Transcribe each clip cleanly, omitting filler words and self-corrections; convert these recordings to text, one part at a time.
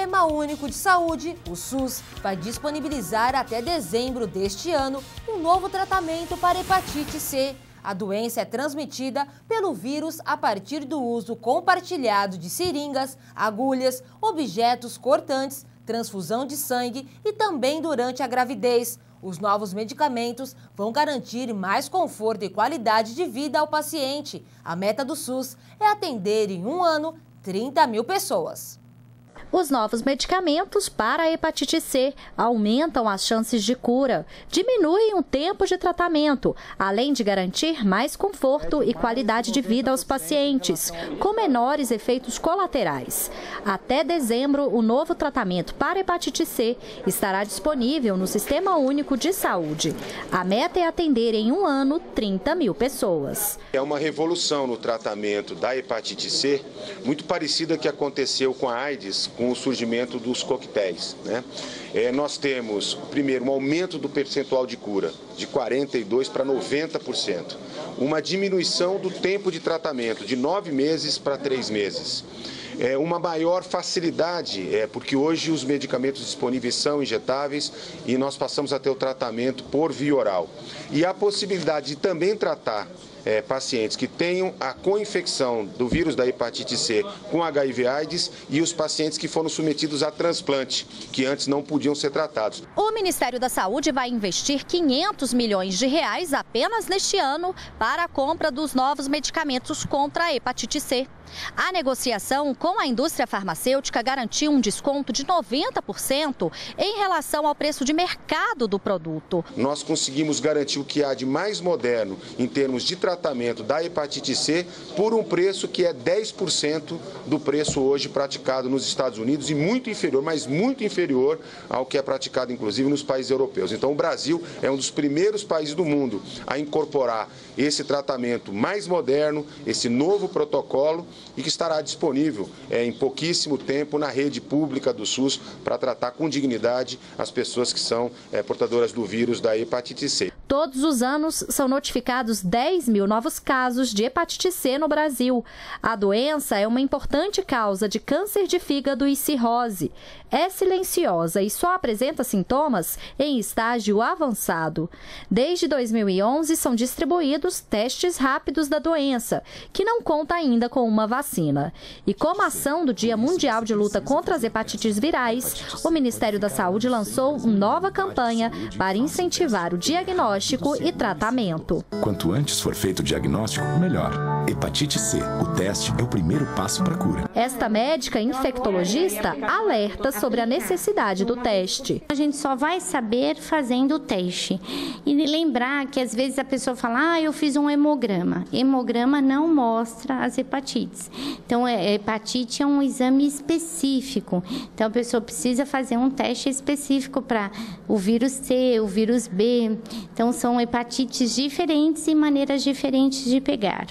Sistema Único de Saúde, o SUS, vai disponibilizar até dezembro deste ano um novo tratamento para hepatite C. A doença é transmitida pelo vírus a partir do uso compartilhado de seringas, agulhas, objetos cortantes, transfusão de sangue e também durante a gravidez. Os novos medicamentos vão garantir mais conforto e qualidade de vida ao paciente. A meta do SUS é atender em um ano 30 mil pessoas. Os novos medicamentos para a hepatite C aumentam as chances de cura, diminuem o tempo de tratamento, além de garantir mais conforto e qualidade de vida aos pacientes, com menores efeitos colaterais. Até dezembro, o novo tratamento para hepatite C estará disponível no Sistema Único de Saúde. A meta é atender em um ano 30 mil pessoas. É uma revolução no tratamento da hepatite C, muito parecida que aconteceu com a AIDS, com o surgimento dos coquetéis, né? Nós temos, primeiro, um aumento do percentual de cura de 42% para 90%, uma diminuição do tempo de tratamento de 9 meses para 3 meses. Uma maior facilidade, porque hoje os medicamentos disponíveis são injetáveis e nós passamos a ter o tratamento por via oral. E a possibilidade de também tratar pacientes que tenham a co-infecção do vírus da hepatite C com HIV/AIDS e os pacientes que foram submetidos a transplante, que antes não podiam ser tratados. O Ministério da Saúde vai investir 500 milhões de reais apenas neste ano para a compra dos novos medicamentos contra a hepatite C. A negociação com a indústria farmacêutica garantiu um desconto de 90% em relação ao preço de mercado do produto. Nós conseguimos garantir o que há de mais moderno em termos de tratamento da hepatite C por um preço que é 10% do preço hoje praticado nos Estados Unidos e muito inferior, mas muito inferior ao que é praticado inclusive nos países europeus. Então o Brasil é um dos primeiros países do mundo a incorporar esse tratamento mais moderno, esse novo protocolo, e que estará disponível em pouquíssimo tempo na rede pública do SUS para tratar com dignidade as pessoas que são portadoras do vírus da hepatite C. Todos os anos são notificados 10 mil novos casos de hepatite C no Brasil. A doença é uma importante causa de câncer de fígado e cirrose. É silenciosa e só apresenta sintomas em estágio avançado. Desde 2011 são distribuídos testes rápidos da doença, que não conta ainda com uma vacina. E como ação do Dia Mundial de Luta contra as Hepatites Virais, o Ministério da Saúde lançou uma nova campanha para incentivar o diagnóstico e tratamento. Quanto antes for feito o diagnóstico, melhor. Hepatite C, o teste é o primeiro passo para a cura. Esta médica infectologista alerta sobre a necessidade do teste. A gente só vai saber fazendo o teste. E lembrar que às vezes a pessoa fala, eu fiz um hemograma. Hemograma não mostra as hepatites. Então, hepatite é um exame específico. Então, a pessoa precisa fazer um teste específico para o vírus C, o vírus B. Então, são hepatites diferentes e maneiras diferentes de pegar.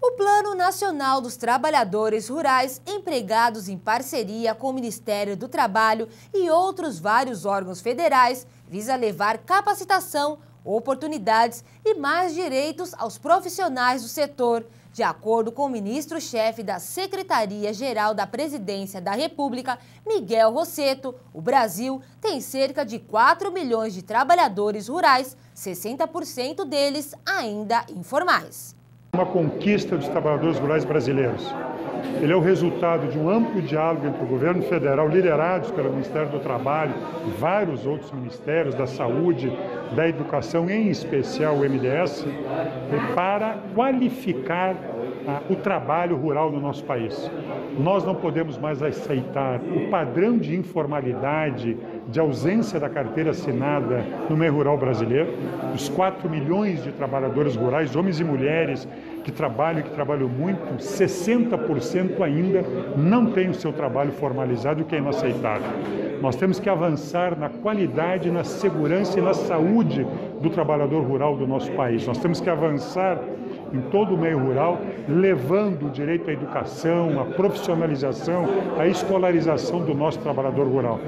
O Plano Nacional dos Trabalhadores Rurais, empregados em parceria com o Ministério do Trabalho e outros vários órgãos federais, visa levar capacitação, oportunidades e mais direitos aos profissionais do setor. De acordo com o ministro-chefe da Secretaria-Geral da Presidência da República, Miguel Rossetto, o Brasil tem cerca de 4 milhões de trabalhadores rurais, 60% deles ainda informais. Uma conquista dos trabalhadores rurais brasileiros. Ele é o resultado de um amplo diálogo entre o governo federal, liderados pelo Ministério do Trabalho e vários outros ministérios, da saúde, da educação, em especial o MDS, para qualificar o trabalho rural no nosso país. Nós não podemos mais aceitar o padrão de informalidade, de ausência da carteira assinada no meio rural brasileiro. Os 4 milhões de trabalhadores rurais, homens e mulheres, que trabalham muito, 60% ainda não têm o seu trabalho formalizado, o que é inaceitável. Nós temos que avançar na qualidade, na segurança e na saúde do trabalhador rural do nosso país. Nós temos que avançar em todo o meio rural, levando o direito à educação, à profissionalização, à escolarização do nosso trabalhador rural.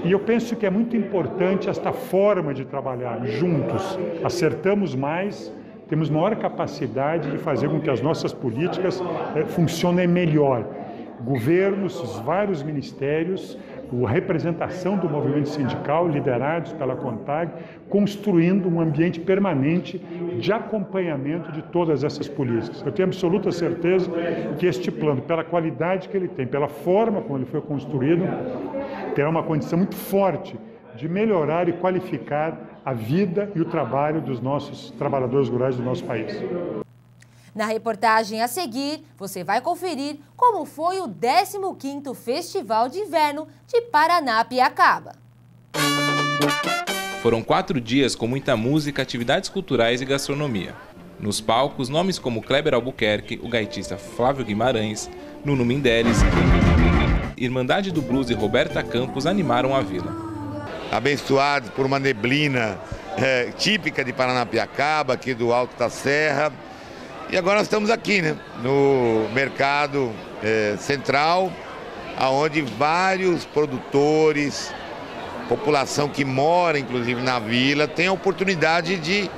E eu penso que é muito importante esta forma de trabalhar juntos. Acertamos mais, temos maior capacidade de fazer com que as nossas políticas funcionem melhor. governos, os vários ministérios, a representação do movimento sindical, liderados pela CONTAG, construindo um ambiente permanente de acompanhamento de todas essas políticas. Eu tenho absoluta certeza que este plano, pela qualidade que ele tem, pela forma como ele foi construído, terá uma condição muito forte de melhorar e qualificar a vida e o trabalho dos nossos trabalhadores rurais do nosso país. Na reportagem a seguir, você vai conferir como foi o 15º Festival de Inverno de Paranapiacaba. Foram 4 dias com muita música, atividades culturais e gastronomia. Nos palcos, nomes como Kleber Albuquerque, o gaitista Flávio Guimarães, Nuno Mindeles, Irmandade do Blues e Roberta Campos animaram a vila. Abençoados por uma neblina típica de Paranapiacaba, aqui do Alto da Serra. E agora nós estamos aqui, né, no mercado central, onde vários produtores, população que mora inclusive na vila, tem a oportunidade de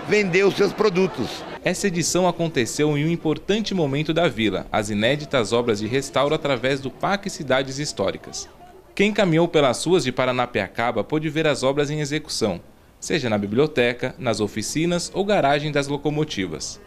vender os seus produtos. Essa edição aconteceu em um importante momento da vila, as inéditas obras de restauro através do Parque Cidades Históricas. Quem caminhou pelas ruas de Paranapiacaba pôde ver as obras em execução, seja na biblioteca, nas oficinas ou garagem das locomotivas.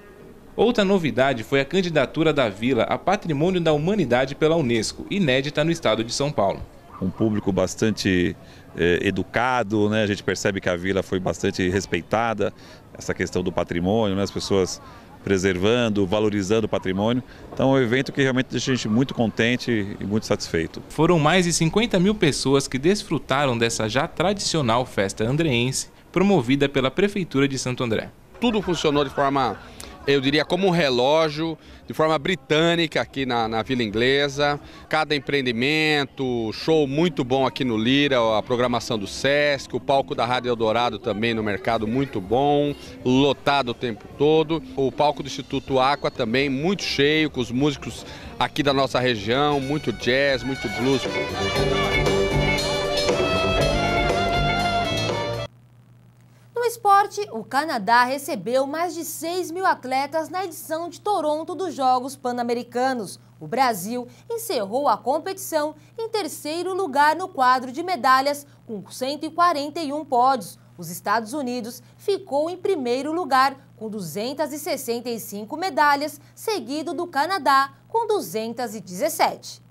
Outra novidade foi a candidatura da vila a Patrimônio da Humanidade pela Unesco, inédita no estado de São Paulo. Um público bastante educado, né? A gente percebe que a vila foi bastante respeitada, essa questão do patrimônio, né? As pessoas preservando, valorizando o patrimônio. Então é um evento que realmente deixa a gente muito contente e muito satisfeito. Foram mais de 50 mil pessoas que desfrutaram dessa já tradicional festa andreense, promovida pela Prefeitura de Santo André. Tudo funcionou de forma, eu diria, como um relógio, de forma britânica aqui na Vila Inglesa. Cada empreendimento, show muito bom aqui no Lira, a programação do Sesc, o palco da Rádio Eldorado também no mercado muito bom, lotado o tempo todo. O palco do Instituto Aqua também muito cheio, com os músicos aqui da nossa região, muito jazz, muito blues. No esporte, o Canadá recebeu mais de 6 mil atletas na edição de Toronto dos Jogos Pan-Americanos. O Brasil encerrou a competição em 3º lugar no quadro de medalhas, com 141 pódios. Os Estados Unidos ficou em 1º lugar, com 265 medalhas, seguido do Canadá, com 217.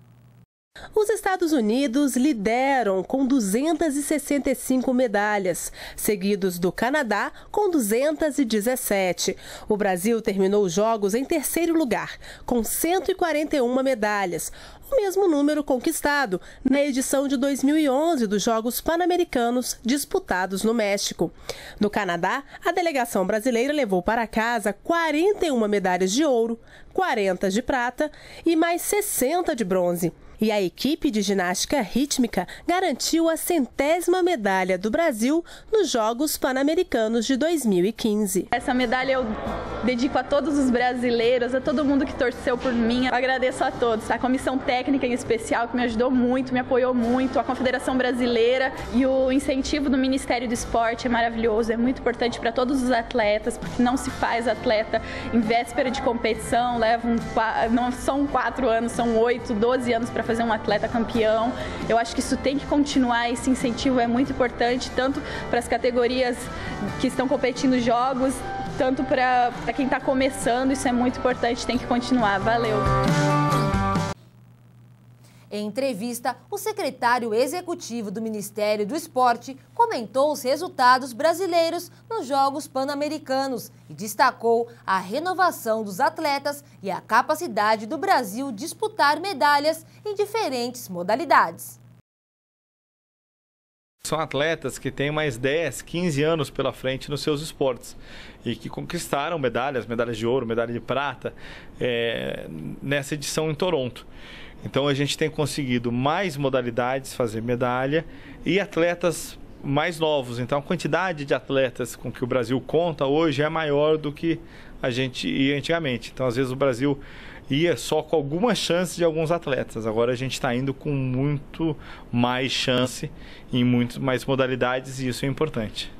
Os Estados Unidos lideram com 265 medalhas, seguidos do Canadá com 217. O Brasil terminou os Jogos em 3º lugar, com 141 medalhas, o mesmo número conquistado na edição de 2011 dos Jogos Pan-Americanos disputados no México. No Canadá, a delegação brasileira levou para casa 41 medalhas de ouro, 40 de prata e mais 60 de bronze. E a equipe de ginástica rítmica garantiu a 100ª medalha do Brasil nos Jogos Pan-Americanos de 2015. Essa medalha eu dedico a todos os brasileiros, a todo mundo que torceu por mim. Eu agradeço a todos, a comissão técnica em especial que me ajudou muito, me apoiou muito, a Confederação Brasileira e o incentivo do Ministério do Esporte é maravilhoso, é muito importante para todos os atletas, porque não se faz atleta em véspera de competição, não são 4 anos, são 8, 12 anos para fazer um atleta campeão. Eu acho que isso tem que continuar, esse incentivo é muito importante, tanto para as categorias que estão competindo nos jogos, tanto para quem está começando, isso é muito importante, tem que continuar. Valeu! Em entrevista, o secretário executivo do Ministério do Esporte comentou os resultados brasileiros nos Jogos Pan-Americanos e destacou a renovação dos atletas e a capacidade do Brasil disputar medalhas em diferentes modalidades. São atletas que têm mais 10, 15 anos pela frente nos seus esportes e que conquistaram medalhas de ouro, medalha de prata nessa edição em Toronto. Então a gente tem conseguido mais modalidades fazer medalha e atletas mais novos. Então a quantidade de atletas com que o Brasil conta hoje é maior do que a gente ia antigamente. Então às vezes o Brasil ia só com algumas chances de alguns atletas. Agora a gente está indo com muito mais chance em muito mais modalidades e isso é importante.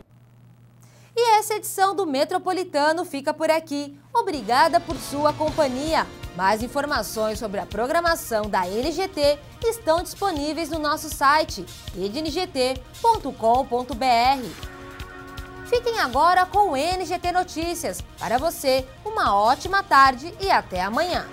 E essa edição do Metropolitano fica por aqui. Obrigada por sua companhia. Mais informações sobre a programação da NGT estão disponíveis no nosso site redengT.com.br. Fiquem agora com o NGT Notícias. Para você, uma ótima tarde e até amanhã.